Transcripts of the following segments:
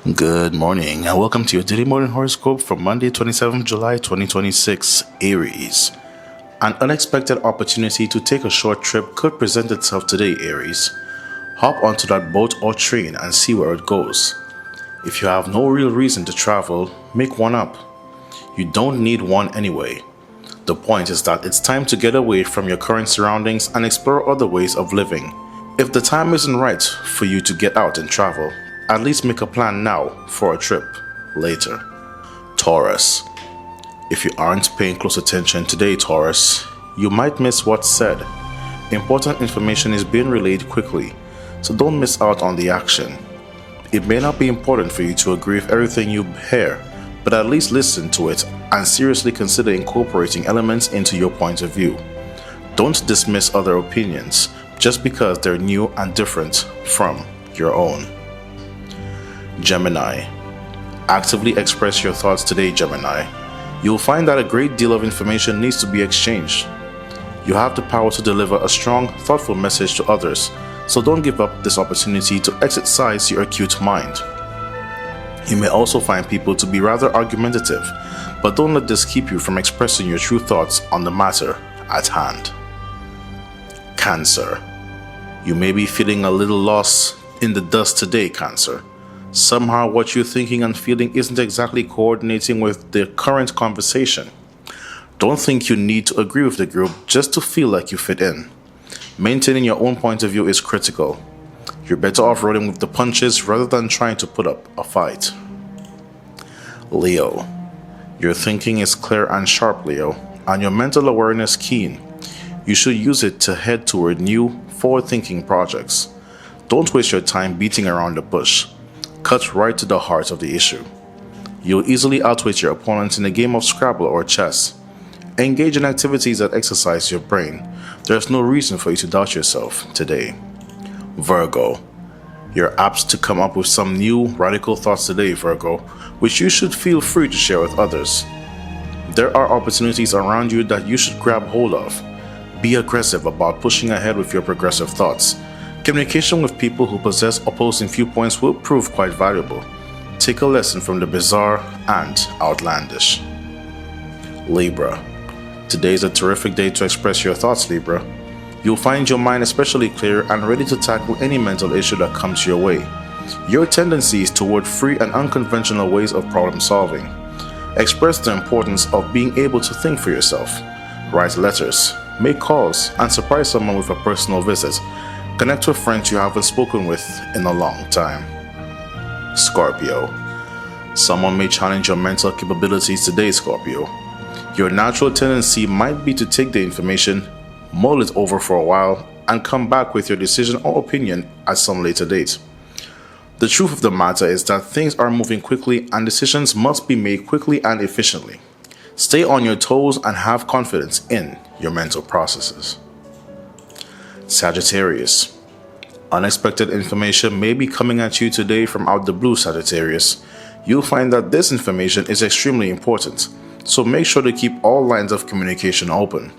Good morning and welcome to your daily morning horoscope for Monday, 27th July 2026, Aries. An unexpected opportunity to take a short trip could present itself today, Aries. Hop onto that boat or train and see where it goes. If you have no real reason to travel, make one up. You don't need one anyway. The point is that it's time to get away from your current surroundings and explore other ways of living. If the time isn't right for you to get out and travel, at least make a plan now for a trip later. Taurus. If you aren't paying close attention today, Taurus, you might miss what's said. Important information is being relayed quickly, so don't miss out on the action. It may not be important for you to agree with everything you hear, but at least listen to it and seriously consider incorporating elements into your point of view. Don't dismiss other opinions just because they're new and different from your own. Gemini. Actively express your thoughts today, Gemini. You'll find that a great deal of information needs to be exchanged. You have the power to deliver a strong, thoughtful message to others, so don't give up this opportunity to exercise your acute mind. You may also find people to be rather argumentative, but don't let this keep you from expressing your true thoughts on the matter at hand. Cancer. You may be feeling a little lost in the dust today, Cancer. Somehow what you're thinking and feeling isn't exactly coordinating with the current conversation. Don't think you need to agree with the group just to feel like you fit in. Maintaining your own point of view is critical. You're better off rolling with the punches rather than trying to put up a fight. Leo. Your thinking is clear and sharp, Leo, and your mental awareness keen. You should use it to head toward new, forward-thinking projects. Don't waste your time beating around the bush. Cut right to the heart of the issue. You'll easily outwit your opponent in a game of Scrabble or chess. Engage in activities that exercise your brain. There's no reason for you to doubt yourself today. Virgo. You're apt to come up with some new, radical thoughts today, Virgo, which you should feel free to share with others. There are opportunities around you that you should grab hold of. Be aggressive about pushing ahead with your progressive thoughts. Communication with people who possess opposing viewpoints will prove quite valuable. Take a lesson from the bizarre and outlandish. Libra. Today is a terrific day to express your thoughts, Libra. You'll find your mind especially clear and ready to tackle any mental issue that comes your way. Your tendency is toward free and unconventional ways of problem solving. Express the importance of being able to think for yourself. Write letters, make calls, and surprise someone with a personal visit. Connect with friends you haven't spoken with in a long time. Scorpio. Someone may challenge your mental capabilities today, Scorpio. Your natural tendency might be to take the information, mull it over for a while, and come back with your decision or opinion at some later date. The truth of the matter is that things are moving quickly and decisions must be made quickly and efficiently. Stay on your toes and have confidence in your mental processes. Sagittarius. Unexpected information may be coming at you today from out the blue, Sagittarius. You'll find that this information is extremely important, so make sure to keep all lines of communication open.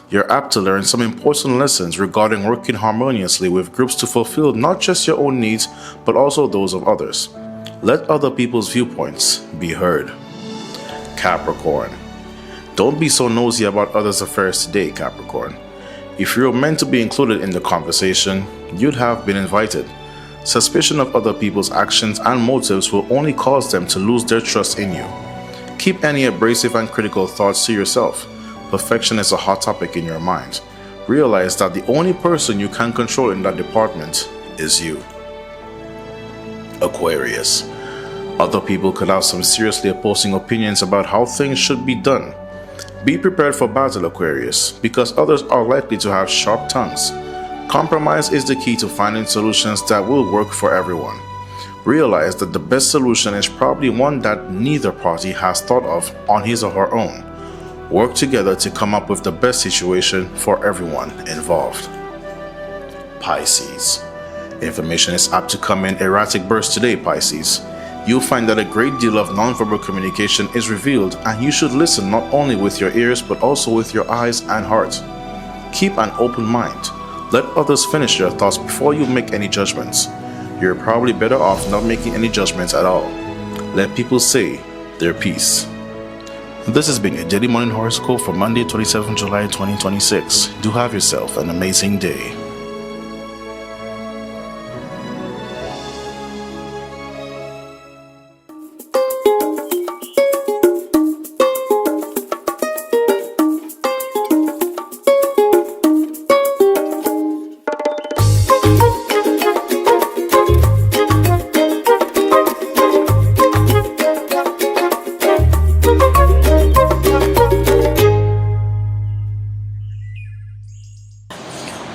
You're apt to learn some important lessons regarding working harmoniously with groups to fulfill not just your own needs, but also those of others. Let other people's viewpoints be heard. Capricorn. Don't be so nosy about others' affairs today, Capricorn. If you were meant to be included in the conversation, you'd have been invited. Suspicion of other people's actions and motives will only cause them to lose their trust in you. Keep any abrasive and critical thoughts to yourself. Perfection is a hot topic in your mind. Realize that the only person you can control in that department is you. Aquarius. Other people could have some seriously opposing opinions about how things should be done. Be prepared for battle, Aquarius, because others are likely to have sharp tongues. Compromise is the key to finding solutions that will work for everyone. Realize that the best solution is probably one that neither party has thought of on his or her own. Work together to come up with the best situation for everyone involved. Pisces. Information is apt to come in erratic bursts today, Pisces. You'll find that a great deal of nonverbal communication is revealed, and you should listen not only with your ears but also with your eyes and heart. Keep an open mind. Let others finish their thoughts before you make any judgments. you're probably better off not making any judgments at all. Let people say their piece. This has been a Daily Morning Horoscope for Monday, 27 July 2026. Do have yourself an amazing day.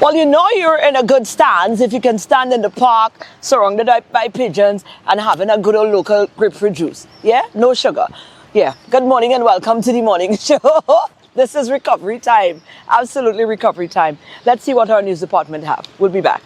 Well, you know you're in a good stance if you can stand in the park surrounded by pigeons and having a good old local grapefruit juice. Yeah? No sugar. Yeah. Good morning and welcome to the morning show. This is recovery time. Absolutely recovery time. Let's see what our news department have. We'll be back.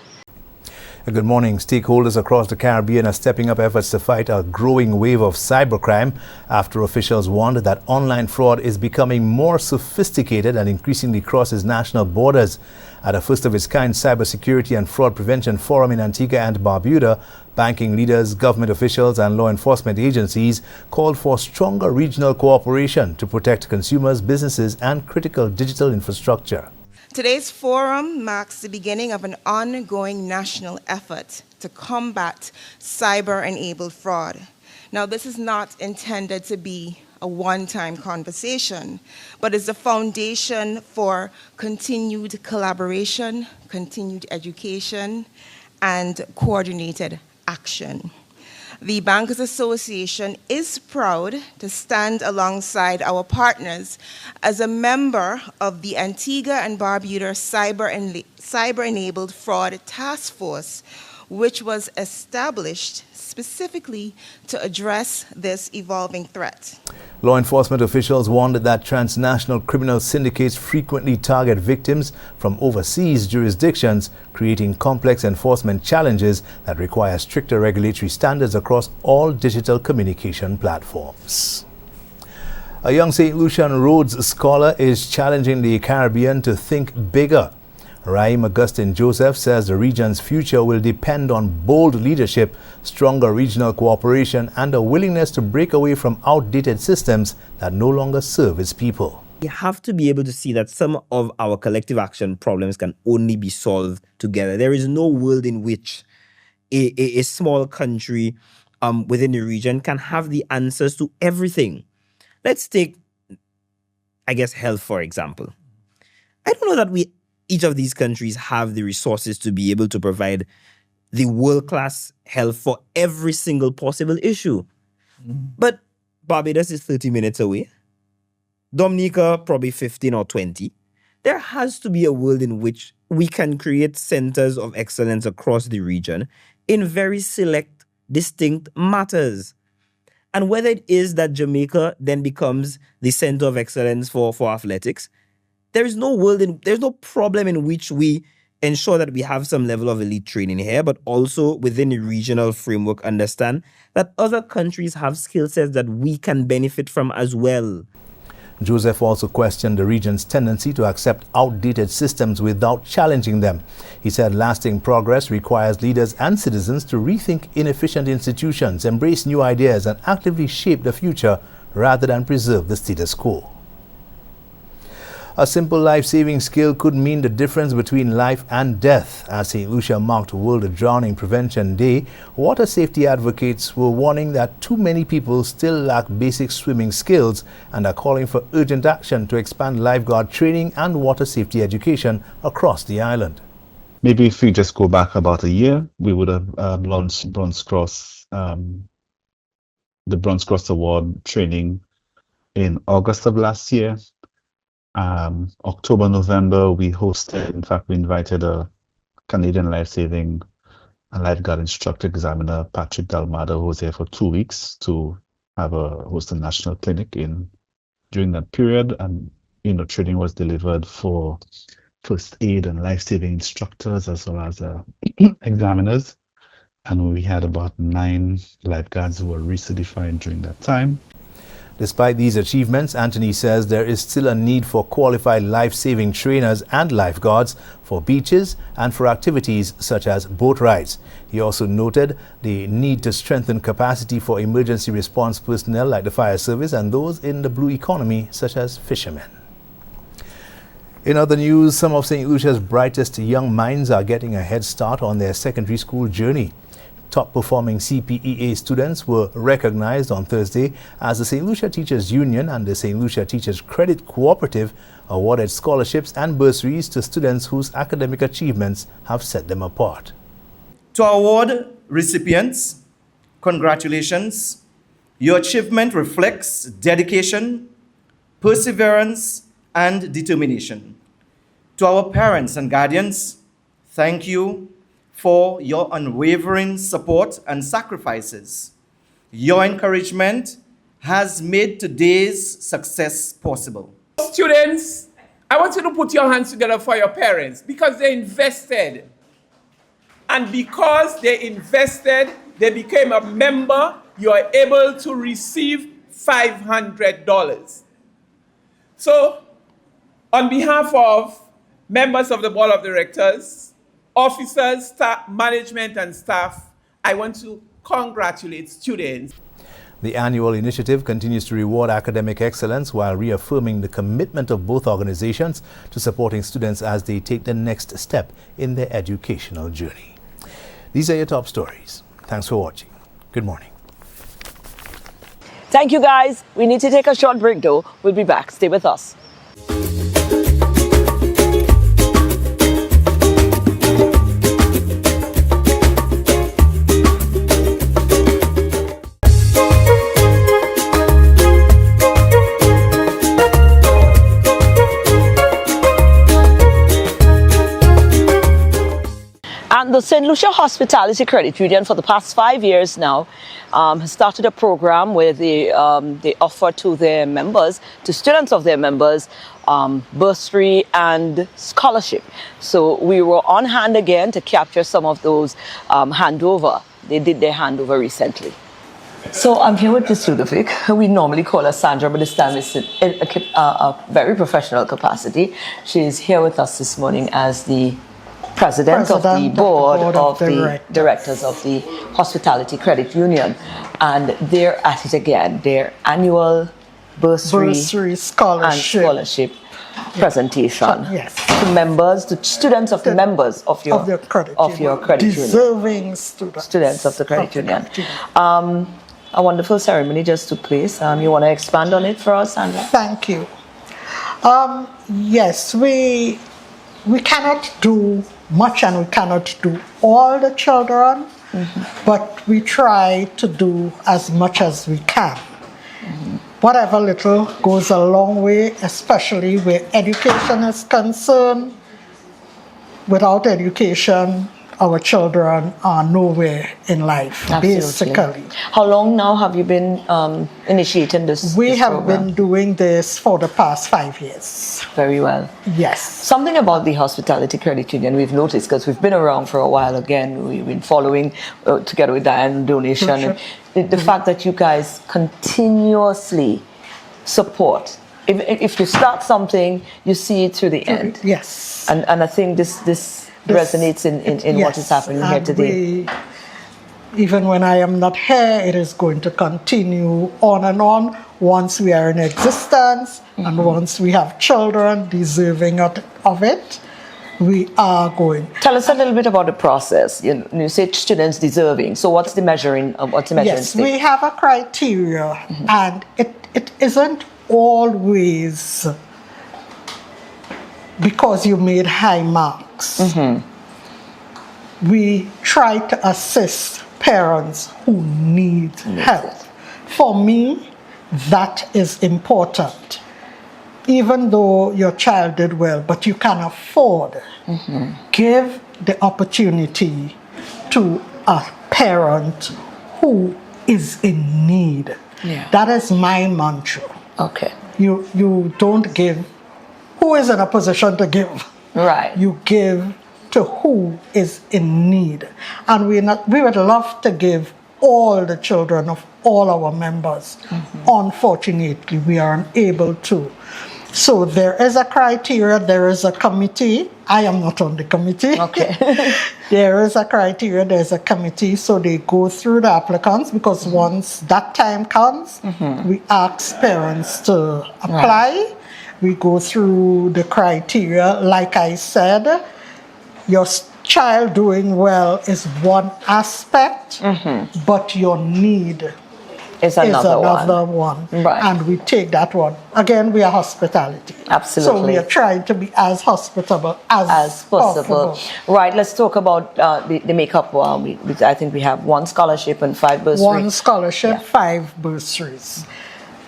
Good morning. Stakeholders across the Caribbean are stepping up efforts to fight a growing wave of cybercrime after officials warned that online fraud is becoming more sophisticated and increasingly crosses national borders. At a first-of-its-kind cybersecurity and fraud prevention forum in Antigua and Barbuda, banking leaders, government officials and law enforcement agencies called for stronger regional cooperation to protect consumers, businesses and critical digital infrastructure. Today's forum marks the beginning of an ongoing national effort to combat cyber-enabled fraud. Now, this is not intended to be a one-time conversation, but is the foundation for continued collaboration, continued education, and coordinated action. The Bankers Association is proud to stand alongside our partners as a member of the Antigua and Barbuda Cyber-Enabled Fraud Task Force, which was established specifically to address this evolving threat. Law enforcement officials warned that transnational criminal syndicates frequently target victims from overseas jurisdictions, creating complex enforcement challenges that require stricter regulatory standards across all digital communication platforms. A young St. Lucian Rhodes Scholar is challenging the Caribbean to think bigger. Raheem Augustine Joseph says the region's future will depend on bold leadership, stronger regional cooperation, and a willingness to break away from outdated systems that no longer serve its people. We have to be able to see that some of our collective action problems can only be solved together. There is no world in which a small country within the region can have the answers to everything. Let's take, I guess, health, for example. I don't know that each of these countries have the resources to be able to provide the world-class health for every single possible issue. But Barbados is 30 minutes away. Dominica, probably 15 or 20. There has to be a world in which we can create centers of excellence across the region in very select, distinct matters. And whether it is that Jamaica then becomes the center of excellence for athletics, there's no problem in which we ensure that we have some level of elite training here, but also within the regional framework understand that other countries have skill sets that we can benefit from as well. Joseph also questioned the region's tendency to accept outdated systems without challenging them. He said lasting progress requires leaders and citizens to rethink inefficient institutions, embrace new ideas, and actively shape the future rather than preserve the status quo. A simple life-saving skill could mean the difference between life and death. As St. Lucia marked World Drowning Prevention Day, water safety advocates were warning that too many people still lack basic swimming skills and are calling for urgent action to expand lifeguard training and water safety education across the island. Maybe if we just go back about a year, we would have launched Bronze Cross, the Bronze Cross Award training in August of last year. October, November, we invited a Canadian life-saving and lifeguard instructor examiner, Patrick Dalmada, who was here for 2 weeks to host a national clinic during that period. And, training was delivered for first aid and life-saving instructors as well as examiners. And we had about 9 lifeguards who were recertified during that time. Despite these achievements, Anthony says there is still a need for qualified life-saving trainers and lifeguards for beaches and for activities such as boat rides. He also noted the need to strengthen capacity for emergency response personnel like the fire service and those in the blue economy such as fishermen. In other news, some of St. Lucia's brightest young minds are getting a head start on their secondary school journey. Top-performing CPEA students were recognized on Thursday as the St. Lucia Teachers Union and the St. Lucia Teachers Credit Cooperative awarded scholarships and bursaries to students whose academic achievements have set them apart. To award recipients, congratulations. Your achievement reflects dedication, perseverance, and determination. To our parents and guardians, thank you for your unwavering support and sacrifices. Your encouragement has made today's success possible. Students, I want you to put your hands together for your parents because they invested. And because they invested, they became a member, you are able to receive $500. So, on behalf of members of the Board of Directors, officers, staff, management, and staff, I want to congratulate students. The annual initiative continues to reward academic excellence while reaffirming the commitment of both organizations to supporting students as they take the next step in their educational journey. These are your top stories. Thanks for watching. Good morning. Thank you, guys. We need to take a short break, though. We'll be back. Stay with us. And the St. Lucia Hospitality Credit Union for the past 5 years now has started a program where they offer to their members, to students of their members, bursary and scholarship. So we were on hand again to capture some of those handover. They did their handover recently. So I'm here with Miss Ludovic. We normally call her Sandra, but this time it's in a very professional capacity. She's here with us this morning as the President of the board of the directors of the Hospitality Credit Union, and they're at it again. Their annual bursary scholarship presentation to members, to students of the members of your credit union, deserving students of the credit union. A wonderful ceremony just took place. You want to expand on it for us, Sandra? Thank you. Yes, we cannot do much and we cannot do all the children, but we try to do as much as we can. Whatever little goes a long way, especially where education is concerned. Without education, our children are nowhere in life, basically. How long now have you been initiating this We have program? been doing this for the past 5 years. Very well. Yes. Something about the Hospitality Credit Union we've noticed, because we've been around for a while again, we've been following together with Dionne donation, and the fact that you guys continuously support. If you start something, you see it through the end. Yes. And I think this resonates in what is happening here today. Even when I am not here, it is going to continue on and on once we are in existence and once we have children deserving of it. We are going. Tell us a little bit about the process. You say students deserving. So what's the measuring? Yes, stick? we have a criteria, and it isn't always because you made high marks. We try to assist parents who need help. For me, that is important. Even though your child did well, but you can afford, give the opportunity to a parent who is in need. That is my mantra. Okay. You don't give who is in a position to give. Right. You give to who is in need. And we would love to give all the children of all our members. Unfortunately, we are unable to. So there is a criteria, there is a committee. I am not on the committee. Okay. There is a criteria, there's a committee, so they go through the applicants, because once that time comes, we ask parents to apply. We go through the criteria. Like I said, your child doing well is one aspect, but your need Is another one. Right. And we take that one. Again, we are hospitality. Absolutely. So we are trying to be as hospitable as possible. Right, let's talk about the makeup. I think we have 1 scholarship and 5 bursaries. 1 scholarship, 5 bursaries.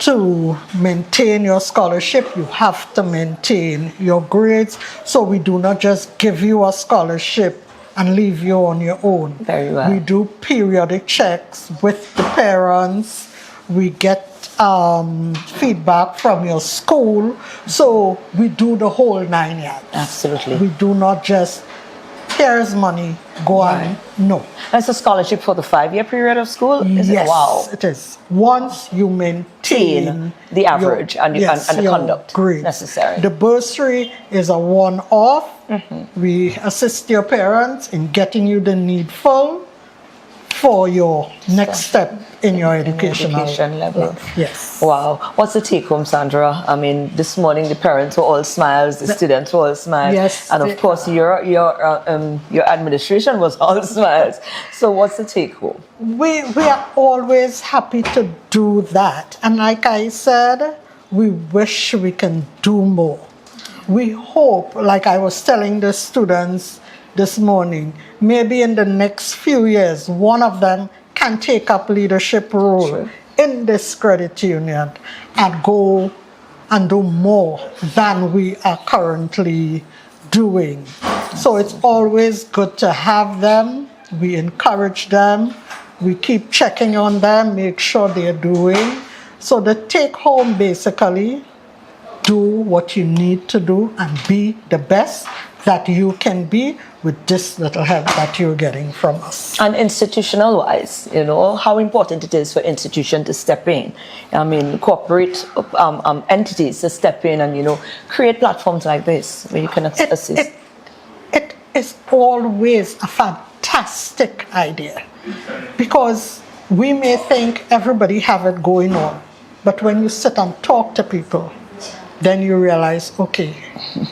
To maintain your scholarship, you have to maintain your grades. So we do not just give you a scholarship and leave you on your own. Very well. We do periodic checks with the parents. We get feedback from your school. So we do the whole 9 yards. Absolutely. We do not just, here's money, go on. No. That's a scholarship for the 5-year period of school? Is Yes, it? Wow. it is. Once you maintain the average and the your conduct grades. necessary. The bursary is a one-off. We assist your parents in getting you the needful for your next step in your education level. Yes. Wow. What's the take home, Sandra? I mean, this morning the parents were all smiles, the students were all smiles. Yes. And of course your administration was all smiles. So what's the take home? We are always happy to do that. And like I said, we wish we can do more. We hope, like I was telling the students this morning, maybe in the next few years, one of them can take up leadership role in this credit union and go and do more than we are currently doing. So it's always good to have them. We encourage them. We keep checking on them, make sure they're doing. So the take home basically, do what you need to do and be the best that you can be with this little help that you're getting from us. And institutional wise, you know, how important it is for institutions to step in. I mean, corporate entities to step in and, you know, create platforms like this where you can assist. It is always a fantastic idea, because we may think everybody have it going on, but when you sit and talk to people, then you realize, okay,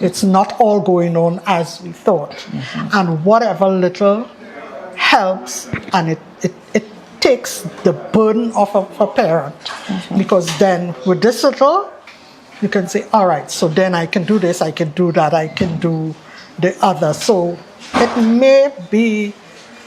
it's not all going on as we thought. And whatever little helps, and it takes the burden off of a parent. Because then with this little, you can say, all right, so then I can do this, I can do that, I can do the other. So it may be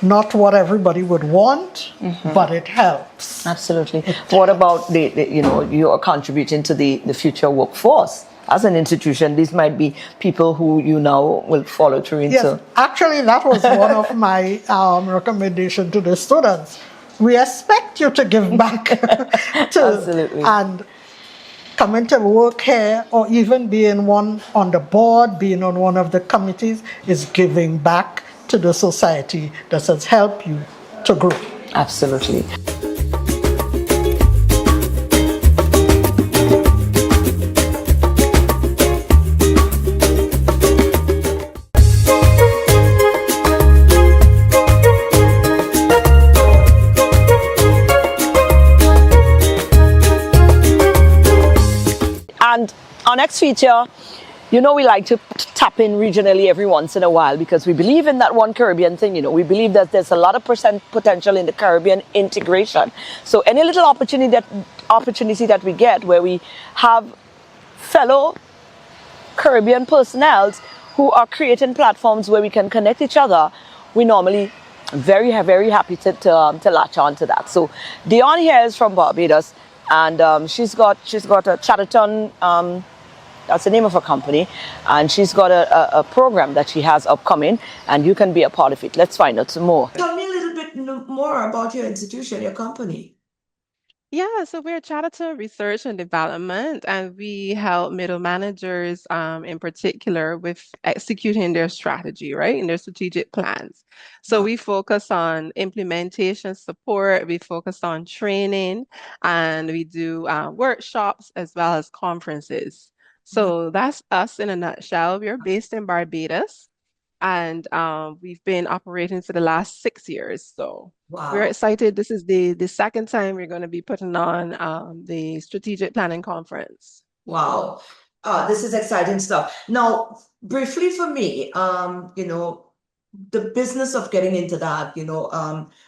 not what everybody would want, but it helps. Absolutely. What about you know, you are contributing to the future workforce as an institution? These might be people who you now will follow through into. Yes, actually, that was one of my recommendations to the students. We expect you to give back Absolutely. And coming to work here, or even being one on the board, being on one of the committees, is giving back to the society that has helped you to grow. Absolutely. And our next feature, you know, we like to tap in regionally every once in a while because we believe in that one Caribbean thing. You know, we believe that there's a lot of potential in the Caribbean integration. So any little opportunity that we get where we have fellow Caribbean personnels who are creating platforms where we can connect each other, we normally very happy to latch on to that. So Dionne here is from Barbados, and she's got a Chadderton. That's the name of her company, and she's got a program that she has upcoming, and you can be a part of it. Let's find out some more. Tell me a little bit more about your institution, your company. Yeah, so we're Chadderton Research and Development, and we help middle managers in particular with executing their strategy, right? And their strategic plans. So we focus on implementation support, we focus on training, and we do workshops as well as conferences. So that's us in a nutshell. We're based in Barbados, and we've been operating for the last 6 years. So we're Wow. excited. This is the second time we're going to be putting on the strategic planning conference. Wow. This is exciting stuff. Now, briefly for me, the business of getting into that,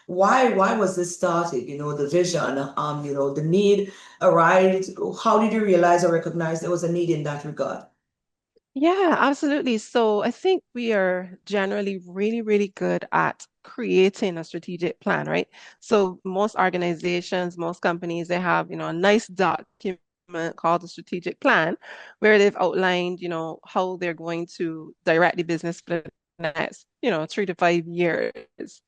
why was this started? The vision, the need arise. How did you realize or recognize there was a need in that regard? Yeah, absolutely. So I think we are generally really, really good at creating a strategic plan, right? So most organizations, most companies, they have, a nice document called the strategic plan where they've outlined, how they're going to direct the business for the next, 3 to 5 years.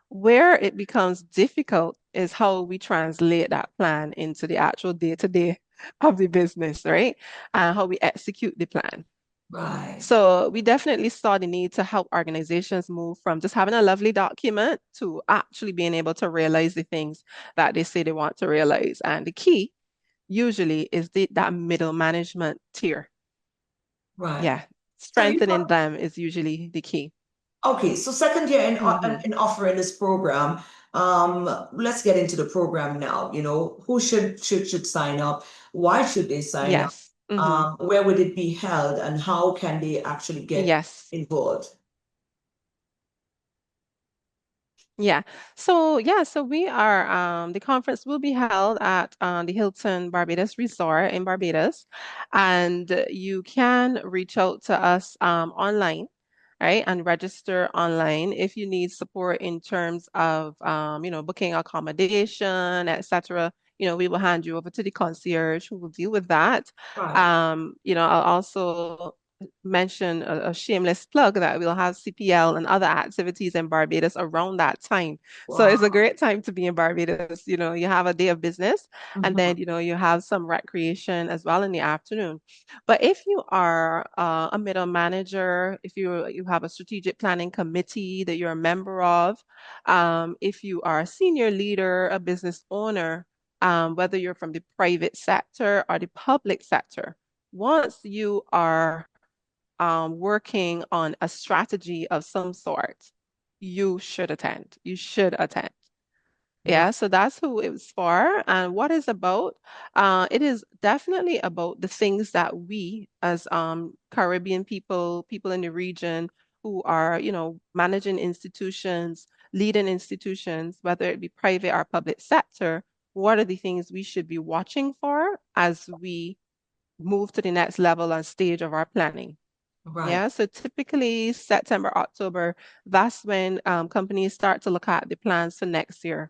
Where it becomes difficult is how we translate that plan into the actual day-to-day of the business, right? And how we execute the plan. Right. So we definitely saw the need to help organizations move from just having a lovely document to actually being able to realize the things that they say they want to realize. And the key usually is that middle management tier. Right. Yeah, So you strengthening them is usually the key. Okay, so second year Mhm. in offering this program, let's get into the program now. Who should sign up? Why should they sign up? Yes. Where would it be held, and how can they actually get Yes. involved? Yeah. So we are the conference will be held at the Hilton Barbados Resort in Barbados, and you can reach out to us online, right? And register online if you need support in terms of booking accommodation, etc. We will hand you over to the concierge who will deal with that. Right. I'll also mention a shameless plug that we'll have CPL and other activities in Barbados around that time. So it's a Wow. great time to be in Barbados. You have a day of business and then, Mhm. you have some recreation as well in the afternoon. But if you are a middle manager, if you have a strategic planning committee that you're a member of, if you are a senior leader, a business owner, whether you're from the private sector or the public sector, once you are working on a strategy of some sort, you should attend. You should attend. Right. Yeah, so that's who it was for. And what is about? It is definitely about the things that we as Caribbean people in the region who are, managing institutions, leading institutions, whether it be private or public sector, what are the things we should be watching for as we move to the next level and stage of our planning? Right. Yeah, so typically September, October, that's when companies start to look at the plans for next year.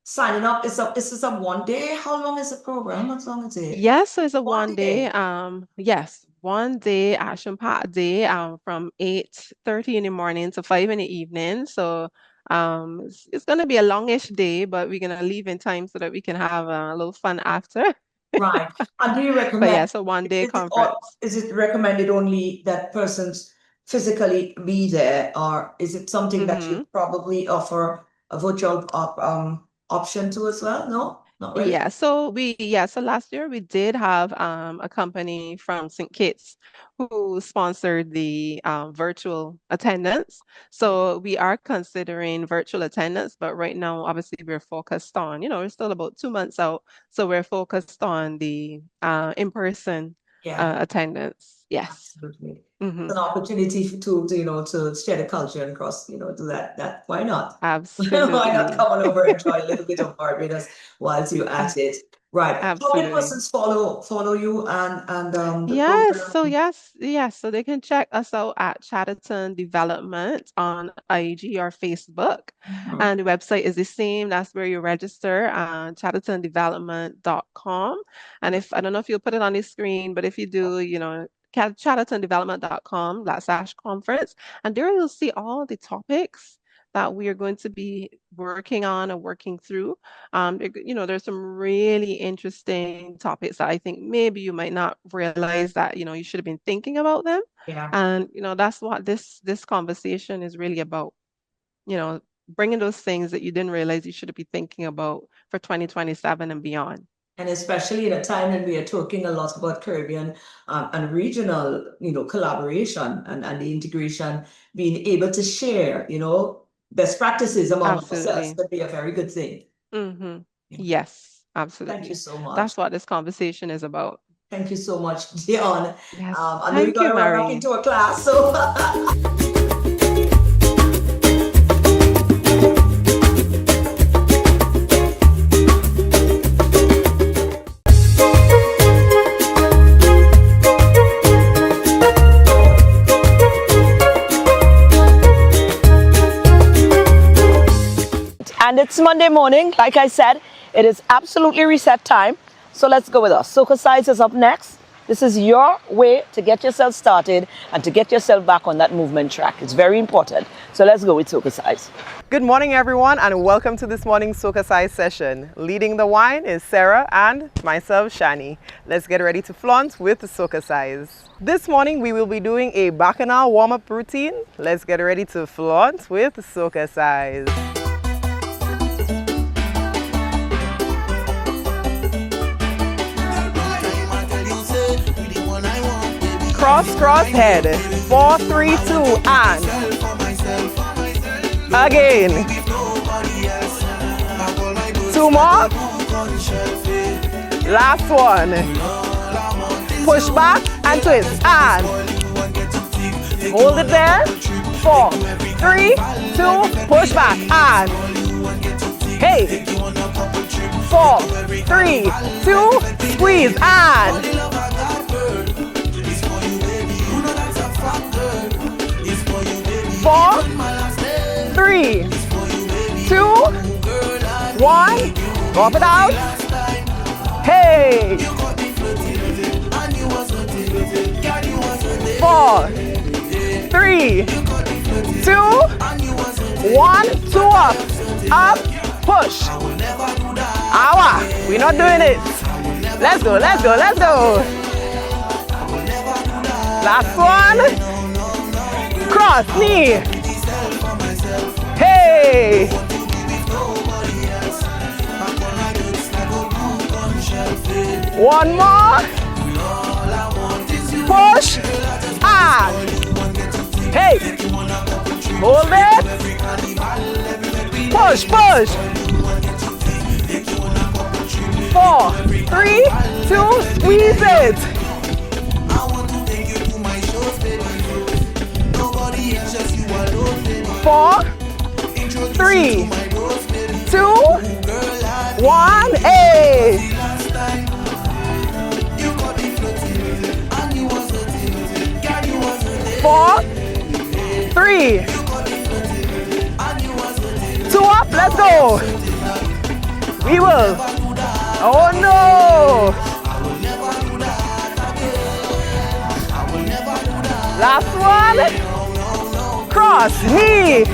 Signing up is this a 1 day? How long is the program? How long is it? Yes, so it's a One 1 day, day. yes, 1 day action packed day, from 8:30 in the morning to 5 in the evening. So it's gonna be a longish day, but we're gonna leave in time so that we can have a little fun after. Right. And do you But recommend, yeah, so 1 day is it, or conference. is it recommended only that persons physically be there, or is it something that you Mm-hmm. probably offer a virtual option to as well? No, not really. So last year we did have a company from St. Kitts who sponsored the virtual attendance. So we are considering virtual attendance, but right now obviously we're focused on, we're still about 2 months out, so we're focused on the in-person Yeah, attendance. Yes. absolutely. Hmm. It's an opportunity to share the culture and cross, do that. Why not? Why not Absolutely. come on over and enjoy a little bit of Barbados whilst you're at it? Right. How can Absolutely. persons follow you and the Yes, program? so yes, so they can check us out at Chatterton Development on IG or Facebook. Mhm. And the website is the same. That's where you register, chattertondevelopment.com. And if I don't know if you'll put it on the screen, but if you do, chattertondevelopment.com/conference, and there you'll see all the topics that we are going to be working on and working through. There's some really interesting topics that I think maybe you might not realize that, you should have been thinking about them. Yeah. And, that's what this conversation is really about, bringing those things that you didn't realize you should be thinking about for 2027 and beyond. And especially in a time when we are talking a lot about Caribbean and regional, collaboration and the integration, being able to share, best practices among ourselves would be a very good thing. Mm-hmm. Yes, absolutely. Thank you so much. That's what this conversation is about. Thank you so much, Dionne. Yes. I know you got to run back into a class, so. And it's Monday morning. Like I said, it is absolutely reset time. So let's go with us. SocaCize is up next. This is your way to get yourself started and to get yourself back on that movement track. It's very important. So let's go with SocaCize. Good morning, everyone, and welcome to this morning's SocaCize session. Leading the wine is Sarah and myself, Shani. Let's get ready to flaunt with the SocaCize. This morning, we will be doing a Bacchanal warm-up routine. Let's get ready to flaunt with the SocaCize. Cross, cross, head. 4, 3, 2, and. Again. 2 more. Last one. Push back and twist. And. Hold it there. 4, 3, 2, push back. And. Hey. 4, 3, 2, squeeze. And. 4, 3, 2, 1. Drop it out. Hey. 4, 3, 2, 1. 2 up. Up. Push. Awa. We're not doing it. Let's go. Let's go. Let's go. Last one. Cross, knee. Hey. One more. Push. And. Hey. Hold it. Push, push. 4, 3, 2, squeeze it. 4, 3, 2, 1, hey! 4, 3, 2 up, let's go! We will! Oh no! Last one! Cross, knee!